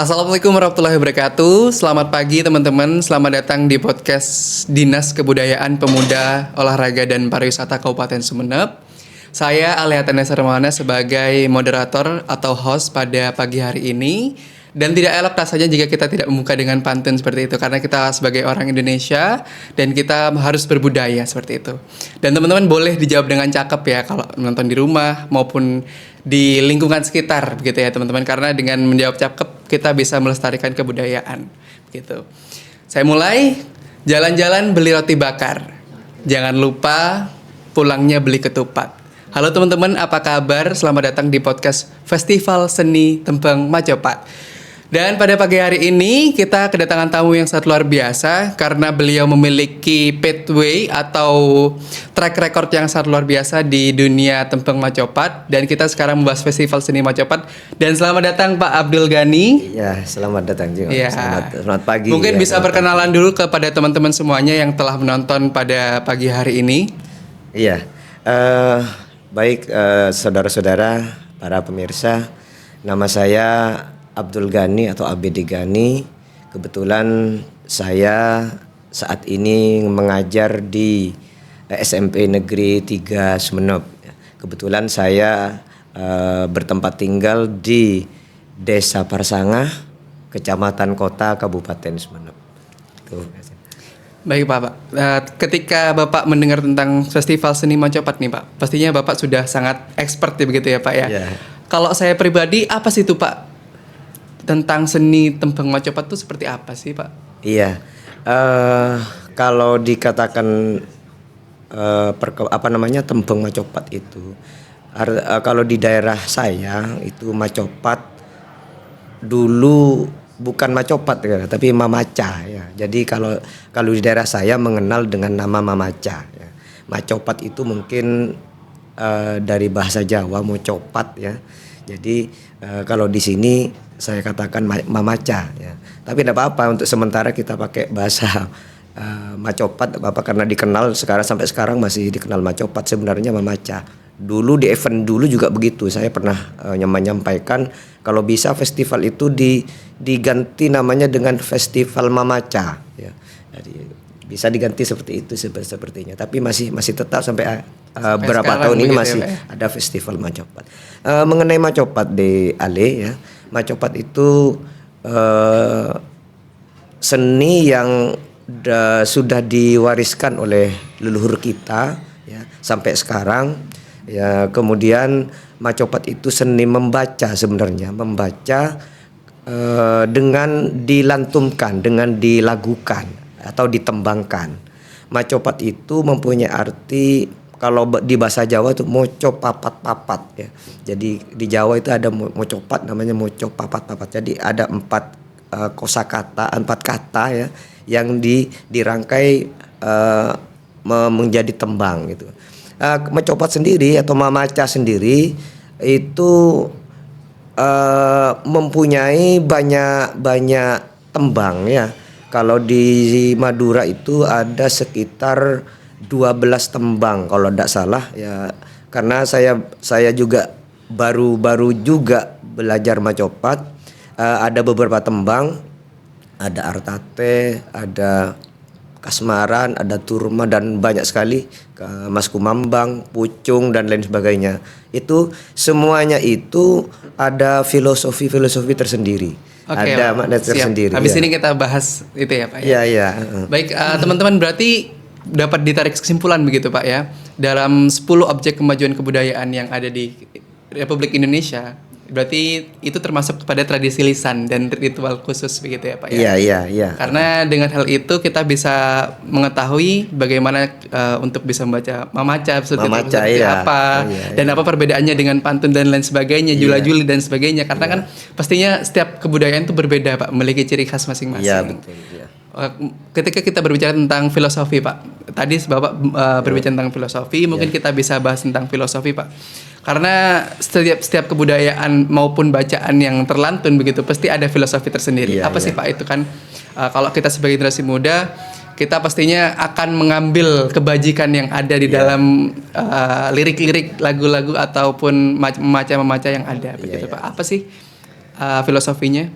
Assalamualaikum warahmatullahi wabarakatuh. Selamat pagi teman-teman. Selamat datang di podcast Dinas Kebudayaan Pemuda, Olahraga dan Pariwisata Kabupaten Sumeneb. Saya Alia Tanesa Romana sebagai moderator atau host pada pagi hari ini. Dan tidak elok rasanya jika kita tidak membuka dengan pantun seperti itu, karena kita sebagai orang Indonesia dan kita harus berbudaya seperti itu. Dan teman-teman boleh dijawab dengan cakep ya kalau menonton di rumah maupun di lingkungan sekitar begitu ya teman-teman, karena dengan menjawab cakep kita bisa melestarikan kebudayaan gitu. Saya mulai. Jalan-jalan beli roti bakar, jangan lupa pulangnya beli ketupat. Halo teman-teman, apa kabar? Selamat datang di podcast Festival Seni Tembang Majopat. Dan pada pagi hari ini kita kedatangan tamu yang sangat luar biasa karena beliau memiliki pathway atau track record yang sangat luar biasa di dunia Tembang Majopat. Dan kita sekarang membahas Festival Seni Majopat. Dan selamat datang Pak Abdul Ghani. Iya, selamat datang juga. Ya. Selamat pagi. Mungkin ya, bisa perkenalan dulu kepada teman-teman semuanya yang telah menonton pada pagi hari ini. Iya, baik saudara-saudara, para pemirsa, nama saya Abdul Ghani atau ABD Ghani. Kebetulan saya saat ini mengajar di SMP Negeri 3 Sumeneb. Kebetulan saya bertempat tinggal di Desa Parsangah, Kecamatan Kota, Kabupaten Sumeneb. Tuh. Baik Pak. Ketika Bapak mendengar tentang Festival Seni Majopat nih Pak, pastinya Bapak sudah sangat expert ya begitu ya Pak ya. Yeah. Kalau saya pribadi, apa sih itu Pak? Tentang seni Tembang Majopat itu seperti apa sih Pak? Iya, kalau dikatakan Tembang Majopat itu, kalau di daerah saya itu Majopat dulu bukan Majopat ya, tapi Mamaca ya. Jadi kalau di daerah saya mengenal dengan nama Mamaca. Ya. Majopat itu mungkin dari bahasa Jawa mocopat ya. Jadi kalau di sini saya katakan Mamaca ya. Tapi tidak apa-apa, untuk sementara kita pakai bahasa Majopat apa, karena dikenal sampai sekarang masih dikenal Majopat, sebenarnya Mamaca. Dulu di event dulu juga begitu. Saya pernah menyampaikan kalau bisa festival itu diganti namanya dengan Festival Mamaca ya. Jadi bisa diganti seperti itu sepertinya. Tapi masih tetap sampai berapa tahun ini masih ya, ada Festival Majopat. Mengenai Majopat di Ale ya. Majopat itu seni yang sudah diwariskan oleh leluhur kita ya sampai sekarang ya. Kemudian Majopat itu seni membaca, sebenarnya membaca dengan dilantunkan, dengan dilagukan atau ditembangkan. Majopat itu mempunyai arti, kalau di bahasa Jawa itu moco papat-papat ya. Jadi di Jawa itu ada mocopat, namanya moco papat-papat. Jadi ada 4 kosakata, 4 kata ya yang dirangkai menjadi tembang gitu. Majopat sendiri atau Mamaca sendiri itu mempunyai banyak tembang ya. Kalau di Madura itu ada sekitar 12 tembang kalau tidak salah ya, karena saya juga baru juga belajar Majopat. Ada beberapa tembang, ada Artate, ada Kasmaran, ada Turma, dan banyak sekali Mas Kumambang, Pucung dan lain sebagainya. Itu semuanya itu ada filosofi tersendiri. Oke, ada makna tersendiri. Habis ya. ini kita bahas itu ya Pak ya. Iya. Baik teman-teman, berarti dapat ditarik kesimpulan begitu Pak ya, dalam 10 objek kemajuan kebudayaan yang ada di Republik Indonesia, berarti itu termasuk kepada tradisi lisan dan ritual khusus begitu ya Pak ya. Iya. Karena dengan hal itu kita bisa mengetahui bagaimana untuk bisa membaca Mamaca seperti iya. apa dan apa perbedaannya dengan pantun dan lain sebagainya, jula-juli dan sebagainya. Karena kan pastinya setiap kebudayaan itu berbeda Pak, memiliki ciri khas masing-masing. Iya, betul. Iya. Ketika kita berbicara tentang filosofi Pak, tadi Bapak berbicara tentang filosofi, mungkin kita bisa bahas tentang filosofi Pak. Karena setiap kebudayaan maupun bacaan yang terlantun begitu pasti ada filosofi tersendiri. Apa sih Pak itu kan? Kalau kita sebagai generasi muda, kita pastinya akan mengambil kebajikan yang ada di dalam lirik-lirik lagu-lagu ataupun memaca yang ada begitu Pak. Apa sih filosofinya?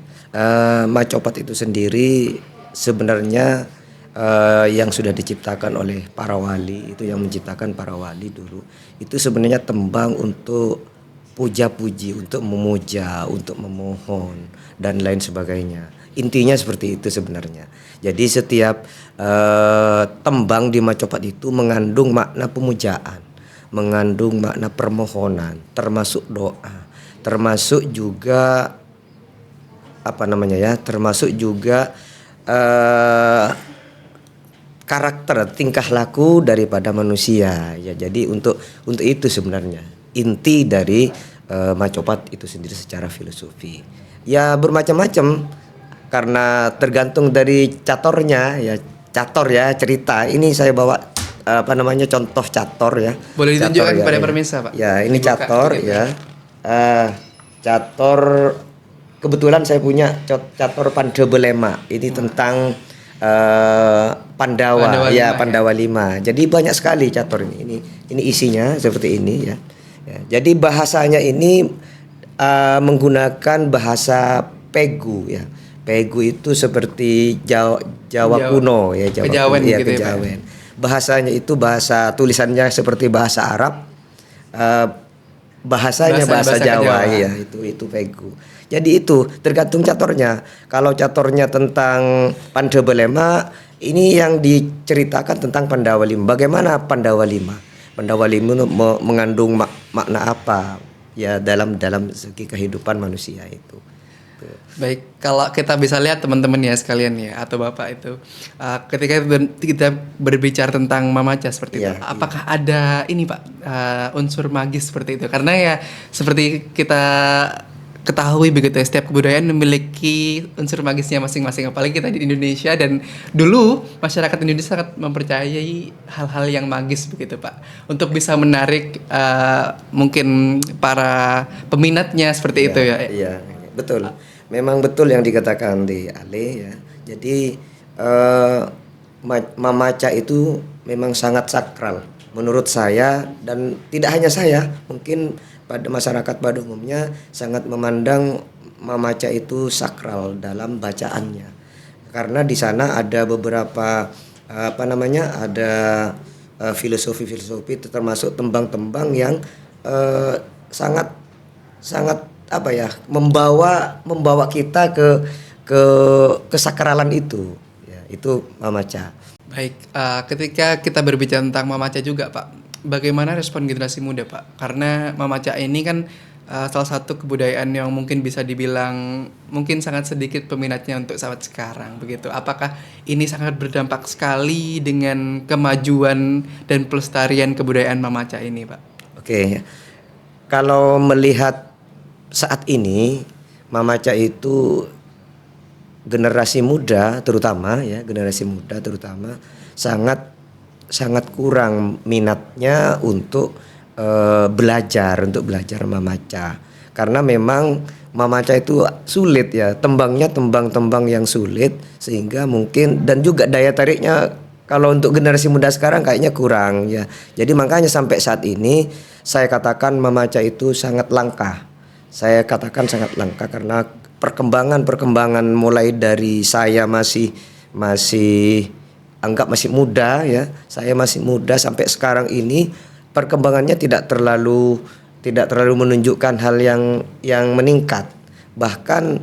Macopat itu sendiri sebenarnya yang sudah diciptakan oleh para wali, itu yang menciptakan para wali dulu. Itu sebenarnya tembang untuk puja-puji, untuk memuja, untuk memohon dan lain sebagainya. Intinya seperti itu sebenarnya. Jadi setiap tembang di Macopat itu mengandung makna pemujaan, mengandung makna permohonan, termasuk doa, termasuk juga termasuk juga karakter tingkah laku daripada manusia ya. Jadi untuk itu sebenarnya inti dari Macopat itu sendiri secara filosofi ya, bermacam-macam karena tergantung dari catornya ya. Cator ya, cerita ini saya bawa contoh cator ya. Boleh ditunjukkan Cator, kepada ya. pemirsa, Pak? Ya, ini Dibuka cator sedikit. ya. Cator kebetulan saya punya cator Pandebelema. Ini tentang Pandawa, Pandawa 5, Pandawa 5. Jadi banyak sekali cator ini. Ini isinya seperti ini ya. Jadi bahasanya ini menggunakan bahasa Pegu ya. Pegu itu seperti Jawa kuno ya, Kejawen kuno, ya, gitu ya, Pak? Kejawen. Bahasanya itu bahasa tulisannya seperti bahasa Arab. Bahasanya bahasa Jawa ya, itu Pegu. Jadi itu tergantung catornya. Kalau catornya tentang Pandebelema, ini yang diceritakan tentang Pandawa 5. Bagaimana Pandawa 5? Pandawa 5 mengandung makna apa ya dalam segi kehidupan manusia itu. Baik, kalau kita bisa lihat teman-teman ya sekalian ya, atau Bapak itu, ketika kita berbicara tentang Mamaca seperti itu, apakah ada ini Pak, unsur magis seperti itu? Karena ya seperti kita ketahui begitu ya, setiap kebudayaan memiliki unsur magisnya masing-masing, apalagi kita di Indonesia, dan dulu masyarakat Indonesia sangat mempercayai hal-hal yang magis begitu Pak, untuk bisa menarik mungkin para peminatnya seperti itu ya. Iya, betul. Memang betul yang dikatakan di Ale ya. Jadi Mamaca itu memang sangat sakral menurut saya, dan tidak hanya saya, mungkin pada masyarakat pada umumnya sangat memandang Mamaca itu sakral dalam bacaannya. Karena di sana ada beberapa ada filosofi-filosofi, termasuk tembang-tembang yang sangat membawa kita ke kesakralan itu ya, itu Mamaca. Baik, ketika kita berbicara tentang Mamaca juga Pak, bagaimana respon generasi muda Pak? Karena Mamaca ini kan salah satu kebudayaan yang mungkin bisa dibilang mungkin sangat sedikit peminatnya untuk saat sekarang begitu. Apakah ini sangat berdampak sekali dengan kemajuan dan pelestarian kebudayaan Mamaca ini Pak? Oke, kalau melihat saat ini Mamaca itu generasi muda terutama sangat kurang minatnya untuk belajar Mamaca, karena memang Mamaca itu sulit ya, tembangnya tembang yang sulit, sehingga mungkin dan juga daya tariknya kalau untuk generasi muda sekarang kayaknya kurang ya. Jadi makanya sampai saat ini saya katakan Mamaca itu sangat langka. Saya katakan sangat langka karena perkembangan mulai dari saya masih muda ya. Saya masih muda sampai sekarang ini perkembangannya tidak terlalu menunjukkan hal yang meningkat. Bahkan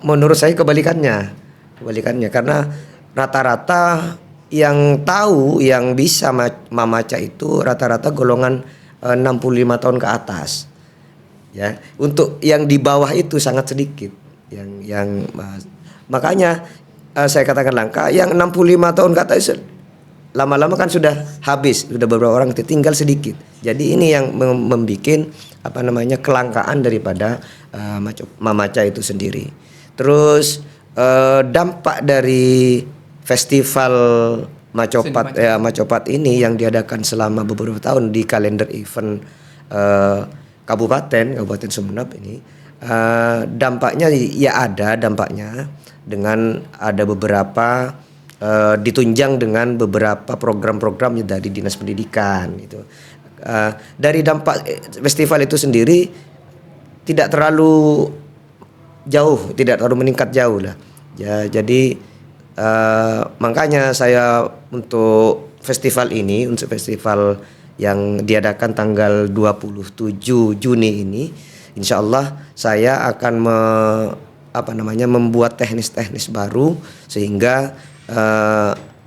menurut saya kebalikannya karena rata-rata yang tahu, yang bisa Mamaca itu rata-rata golongan 65 tahun ke atas. Ya, untuk yang di bawah itu sangat sedikit. Makanya saya katakan langka. Yang 65 tahun ke atas lama-lama kan sudah habis, sudah beberapa orang tinggal sedikit. Jadi ini yang membuat kelangkaan daripada Mamaca itu sendiri. Terus dampak dari festival Macopat ini yang diadakan selama beberapa tahun di kalender event Kabupaten Sumeneb ini, dampaknya ya ada dampaknya dengan ada beberapa ditunjang dengan beberapa program-program dari Dinas Pendidikan gitu. Dari dampak festival itu sendiri tidak terlalu jauh, tidak terlalu meningkat jauh lah. Ya, jadi makanya saya untuk festival ini, untuk festival yang diadakan tanggal 27 Juni ini, insya Allah saya akan membuat teknis-teknis baru sehingga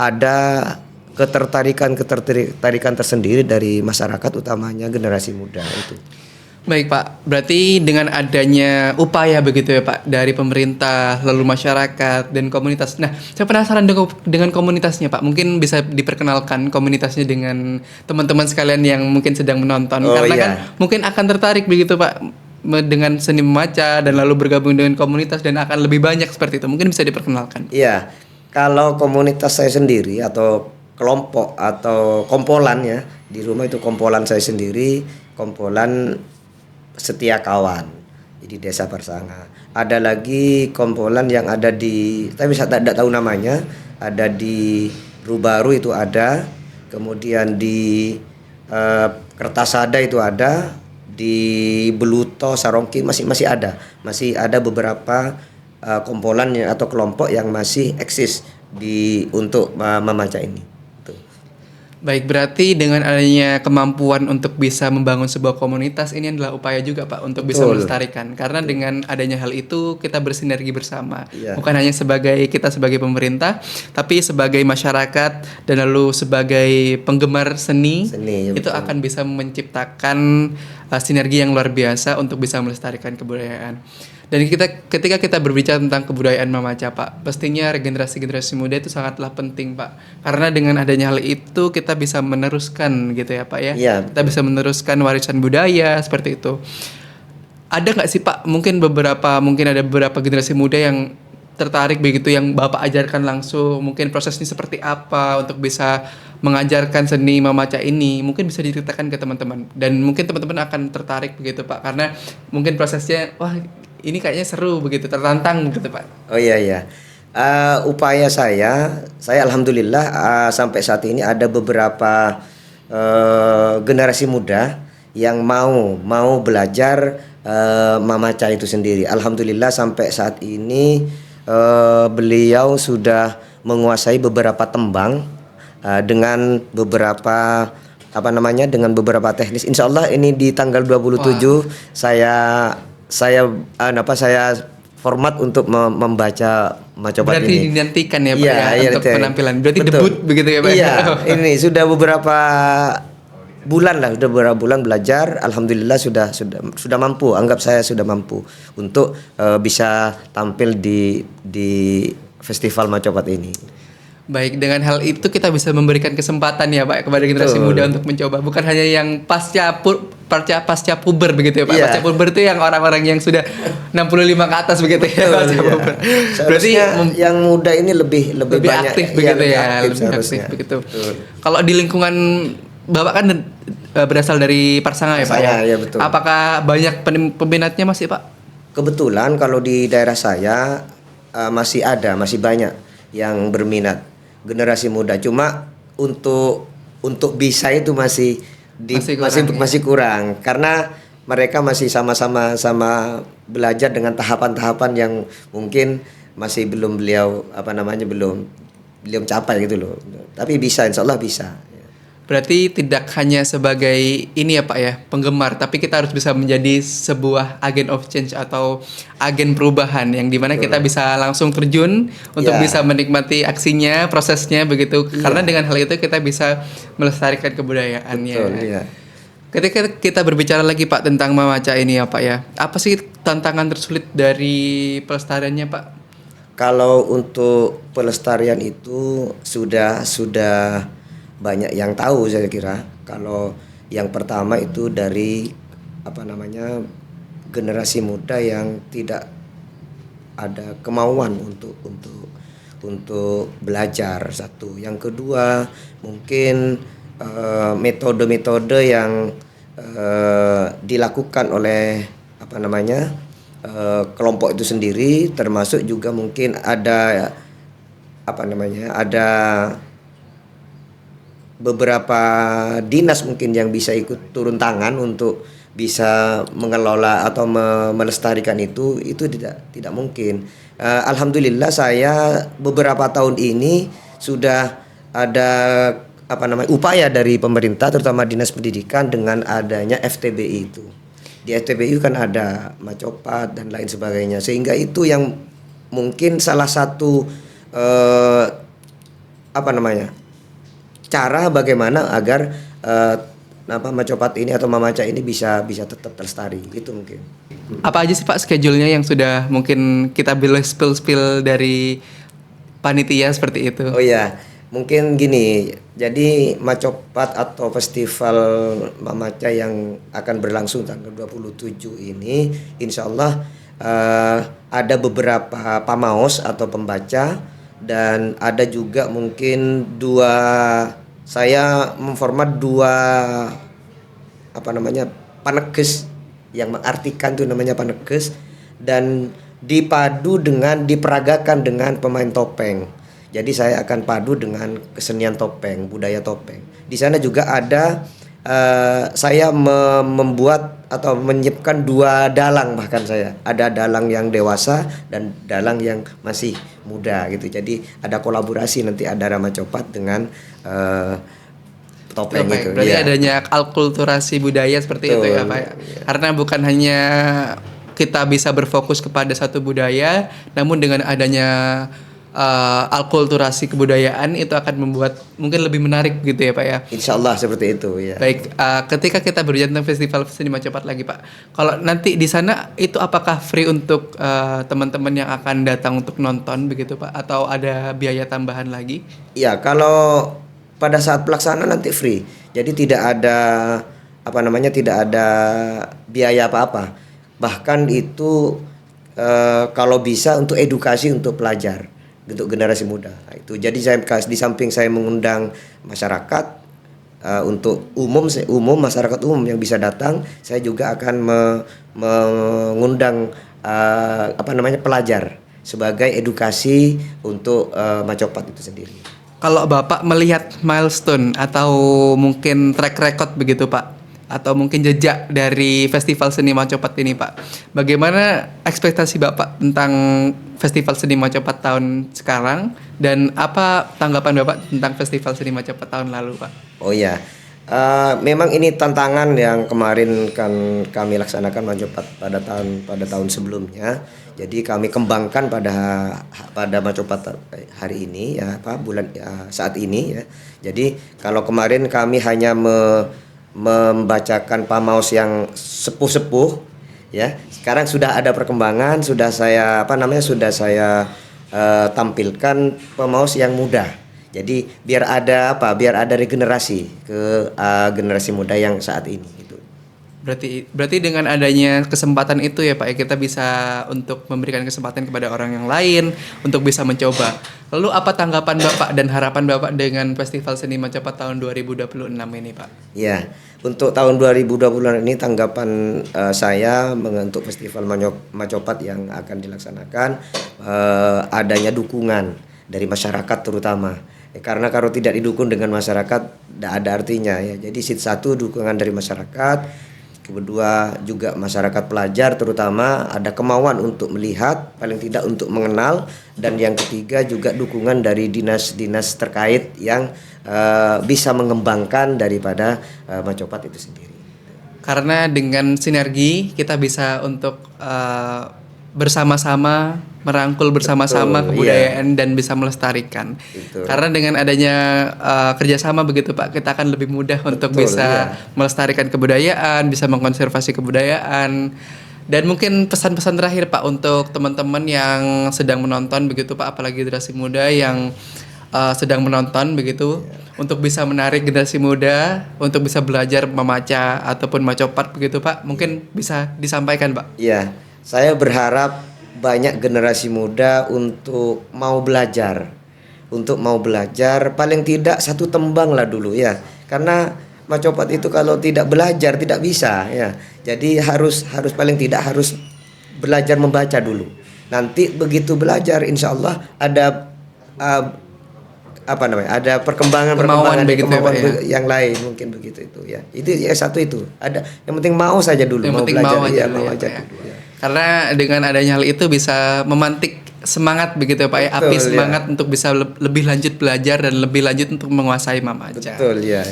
ada ketertarikan tersendiri dari masyarakat, utamanya generasi muda itu. Baik Pak, berarti dengan adanya upaya begitu ya Pak dari pemerintah, lalu masyarakat dan komunitas. Nah, saya penasaran dengan komunitasnya Pak. Mungkin bisa diperkenalkan komunitasnya dengan teman-teman sekalian yang mungkin sedang menonton. Oh, Karena iya. kan mungkin akan tertarik begitu Pak dengan seni memaca dan lalu bergabung dengan komunitas dan akan lebih banyak seperti itu. Mungkin bisa diperkenalkan. Iya, kalau komunitas saya sendiri atau kelompok atau kompolan ya, di rumah itu kompolan saya sendiri, kompolan Setia Kawan. Jadi Desa Persanga. Ada lagi kompolan yang ada di, tapi saya tidak tahu namanya, ada di Rubaru itu ada, kemudian di Kertasada itu ada, di Beluto, Sarongki masih ada beberapa kompolan atau kelompok yang masih eksis untuk memaca ini. Tuh. Baik, berarti dengan adanya kemampuan untuk bisa membangun sebuah komunitas ini adalah upaya juga Pak untuk bisa Betul. melestarikan. Karena dengan adanya hal itu kita bersinergi bersama. Iya. Bukan hanya kita sebagai pemerintah, tapi sebagai masyarakat dan lalu sebagai penggemar seni Seni, ya itu betul. akan bisa menciptakan sinergi yang luar biasa untuk bisa melestarikan kebudayaan. Dan ketika kita berbicara tentang kebudayaan memaca Pak, pastinya generasi muda itu sangatlah penting Pak. Karena dengan adanya hal itu kita bisa meneruskan gitu ya Pak ya. Iya, Kita bisa meneruskan warisan budaya seperti itu. Ada nggak sih Pak mungkin ada beberapa generasi muda yang tertarik begitu yang Bapak ajarkan langsung, mungkin prosesnya seperti apa untuk bisa mengajarkan seni memaca ini, mungkin bisa diceritakan ke teman-teman dan mungkin teman-teman akan tertarik begitu Pak, karena mungkin prosesnya wah ini kayaknya seru begitu, tertantang begitu Pak. Oh iya. Upaya saya alhamdulillah sampai saat ini ada beberapa generasi muda yang mau belajar memaca itu sendiri. Alhamdulillah sampai saat ini beliau sudah menguasai beberapa tembang dengan beberapa dengan beberapa teknis. Insya Allah ini di tanggal 27 saya format untuk membaca Macopat Berarti ini. dinantikan ya Pak Iya, ya untuk betul. penampilan. Berarti Betul. debut begitu ya Pak. Iya, ini sudah beberapa beberapa bulan belajar. Alhamdulillah sudah mampu. Anggap saya sudah mampu untuk bisa tampil di festival Macopat ini. Baik, dengan hal itu kita bisa memberikan kesempatan ya Pak kepada generasi Betul. muda untuk mencoba, bukan hanya yang pasca puber begitu ya Pak. Iya. Pasca puber itu yang orang-orang yang sudah 65 ke atas begitu ya pasca Iya. puber. Berarti Seharusnya yang muda ini lebih lebih banyak aktif begitu ya, lebih aktif seharusnya. begitu. Betul. Kalau di lingkungan Bapak kan berasal dari Parsanga ya Pak ya. Parsanga, ya, betul. Apakah banyak peminatnya masih Pak? Kebetulan kalau di daerah saya masih banyak yang berminat generasi muda. Cuma untuk bisa itu masih kurang karena mereka masih sama belajar dengan tahapan-tahapan yang mungkin masih belum belum capai gitu loh. Tapi bisa, insya Allah bisa. Berarti tidak hanya sebagai ini ya Pak ya, penggemar, tapi kita harus bisa menjadi sebuah agen of change atau agen perubahan yang dimana kita bisa langsung terjun untuk Ya. bisa menikmati aksinya, prosesnya begitu. Karena dengan hal itu kita bisa melestarikan kebudayaannya. Betul, iya. Ketika kita berbicara lagi Pak tentang memaca ini ya Pak ya, apa sih tantangan tersulit dari pelestariannya Pak? Kalau untuk pelestarian itu sudah banyak yang tahu saya kira. Kalau yang pertama itu dari generasi muda yang tidak ada kemauan untuk belajar, satu. Yang kedua mungkin metode-metode yang dilakukan oleh kelompok itu sendiri, termasuk juga mungkin ada beberapa dinas mungkin yang bisa ikut turun tangan untuk bisa mengelola atau melestarikan itu tidak mungkin. Alhamdulillah saya beberapa tahun ini sudah ada upaya dari pemerintah terutama Dinas Pendidikan dengan adanya FTBI itu. Di FTBI kan ada macopat dan lain sebagainya, sehingga itu yang mungkin salah satu cara bagaimana agar macopat ini atau mamaca ini bisa tetap terlestari, itu mungkin. Apa aja sih Pak schedule-nya yang sudah mungkin kita boleh spill dari panitia seperti itu? Oh ya, mungkin gini. Jadi macopat atau festival mamaca yang akan berlangsung tanggal 27 ini, insya Allah ada beberapa pamaos atau pembaca, dan ada juga mungkin saya memformat dua panekes yang mengartikan itu namanya panekes, dan diperagakan dengan pemain topeng. Jadi saya akan padu dengan kesenian topeng, budaya topeng. Di sana juga ada saya membuat atau menyiapkan dua dalang, bahkan saya ada dalang yang dewasa dan dalang yang masih muda gitu. Jadi ada kolaborasi, nanti ada Rama Copat dengan topeng itu. Berarti ya. adanya akulturasi budaya seperti itu ya Pak. Ya. Karena bukan hanya kita bisa berfokus kepada satu budaya, namun dengan adanya akulturasi kebudayaan itu akan membuat mungkin lebih menarik gitu ya Pak ya. Insya Allah seperti itu ya. Baik, ketika kita berbicara tentang festival seni Macopat lagi Pak, kalau nanti di sana itu apakah free untuk teman-teman yang akan datang untuk nonton begitu Pak, atau ada biaya tambahan lagi? Ya, kalau pada saat pelaksanaan nanti free, jadi tidak ada tidak ada biaya apa-apa. Bahkan itu kalau bisa untuk edukasi untuk pelajar, untuk generasi muda. Nah, itu jadi saya di samping saya mengundang masyarakat untuk masyarakat umum yang bisa datang, saya juga akan mengundang pelajar sebagai edukasi untuk Macopat itu sendiri. Kalau Bapak melihat milestone atau mungkin track record begitu Pak, atau mungkin jejak dari festival seni Macopat ini Pak, bagaimana ekspektasi Bapak tentang festival seni Macopat tahun sekarang, dan apa tanggapan Bapak tentang festival seni Macopat tahun lalu Pak? Oh ya, memang ini tantangan yang kemarin kan kami laksanakan Macopat pada tahun sebelumnya. Jadi kami kembangkan pada Macopat hari ini saat ini ya. Jadi kalau kemarin kami hanya membacakan pamaus yang sepuh-sepuh ya. Sekarang sudah ada perkembangan, sudah saya tampilkan pemaus yang muda. Jadi biar ada regenerasi ke generasi muda yang saat ini gitu. Berarti dengan adanya kesempatan itu ya Pak, ya kita bisa untuk memberikan kesempatan kepada orang yang lain untuk bisa mencoba. Lalu apa tanggapan Bapak dan harapan Bapak dengan Festival Seni Macopat tahun 2026 ini Pak? Ya, untuk tahun 2026 ini tanggapan saya untuk Festival Macopat yang akan dilaksanakan, adanya dukungan dari masyarakat terutama. Karena kalau tidak didukung dengan masyarakat tidak ada artinya ya. Jadi satu dukungan dari masyarakat. Kedua juga masyarakat pelajar terutama ada kemauan untuk melihat, paling tidak untuk mengenal, dan yang ketiga juga dukungan dari dinas-dinas terkait yang bisa mengembangkan daripada Macopat itu sendiri. Karena dengan sinergi kita bisa untuk bersama-sama merangkul bersama-sama kebudayaan dan bisa melestarikan. Karena dengan adanya kerjasama begitu Pak, kita akan lebih mudah untuk bisa melestarikan kebudayaan, bisa mengkonservasi kebudayaan. Dan mungkin pesan-pesan terakhir Pak untuk teman-teman yang sedang menonton begitu Pak, apalagi generasi muda yang sedang menonton begitu, untuk bisa menarik generasi muda untuk bisa belajar memaca ataupun macopat begitu Pak, mungkin bisa disampaikan Pak. Iya, saya berharap banyak generasi muda untuk mau belajar, paling tidak satu tembang lah dulu ya, karena Macopat itu kalau tidak belajar tidak bisa ya. Jadi harus paling tidak harus belajar membaca dulu. Nanti begitu belajar insya Allah ada apa namanya? Ada perkembangan Kemauan begitu ya, Pak, ya? yang lain mungkin begitu itu ya. Itu ya satu itu. Ada yang penting mau saja dulu, Yang mau penting belajar mau aja iya, dulu mau ya, aja Pak, ya. dulu ya. Karena dengan adanya hal itu bisa memantik semangat begitu ya Pak ya, api Betul, ya. semangat untuk bisa lebih lanjut belajar dan lebih lanjut untuk menguasai memaca. Betul ya.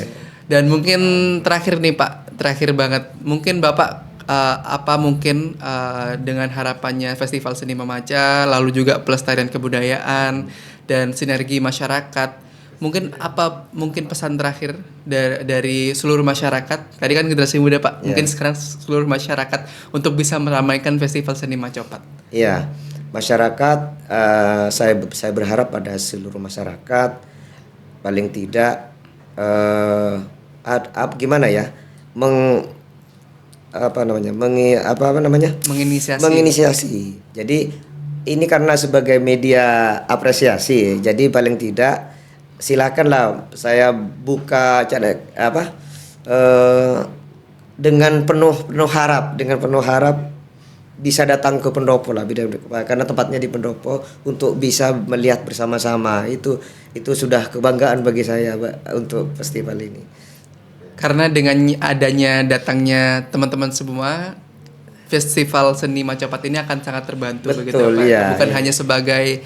Dan mungkin terakhir nih Pak, terakhir banget, mungkin Bapak apa mungkin dengan harapannya Festival Seni Memaca, lalu juga pelestarian kebudayaan dan sinergi masyarakat, mungkin apa mungkin pesan terakhir dari seluruh masyarakat? Tadi kan generasi muda Pak, mungkin sekarang seluruh masyarakat untuk bisa meramaikan Festival Seni Macopat. Iya, masyarakat saya berharap pada seluruh masyarakat paling tidak gimana ya menginisiasi. Jadi ini karena sebagai media apresiasi, jadi paling tidak silakanlah saya buka dengan penuh harap bisa datang ke pendopo lah, karena tempatnya di pendopo untuk bisa melihat bersama-sama. Itu sudah kebanggaan bagi saya untuk festival ini. Karena dengan adanya datangnya teman-teman semua, Festival Seni Macopat ini akan sangat terbantu. Betul, begitu Pak. iya, Bukan iya. hanya sebagai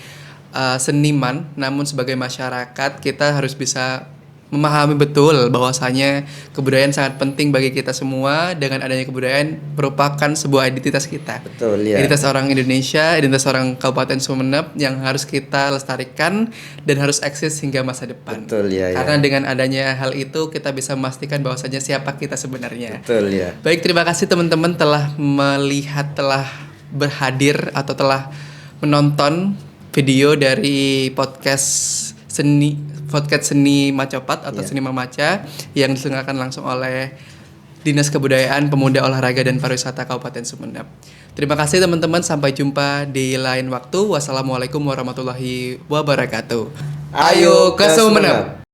seniman, namun sebagai masyarakat kita harus bisa memahami betul bahwasanya kebudayaan sangat penting bagi kita semua. Dengan adanya kebudayaan merupakan sebuah identitas kita. Betul, ya. Identitas orang Indonesia, identitas orang Kabupaten Sumeneb yang harus kita lestarikan dan harus eksis hingga masa depan. Betul, ya. Karena dengan adanya hal itu kita bisa memastikan bahwasanya siapa kita sebenarnya. Betul, ya. Baik, terima kasih teman-teman telah melihat, telah berhadir atau telah menonton video dari podcast Seni Macopat atau Seni Memaca yang diselenggarakan langsung oleh Dinas Kebudayaan, Pemuda, Olahraga dan Pariwisata Kabupaten Sumeneb. Terima kasih teman-teman, sampai jumpa di lain waktu. Wassalamualaikum warahmatullahi wabarakatuh. Ayo ke Sumeneb.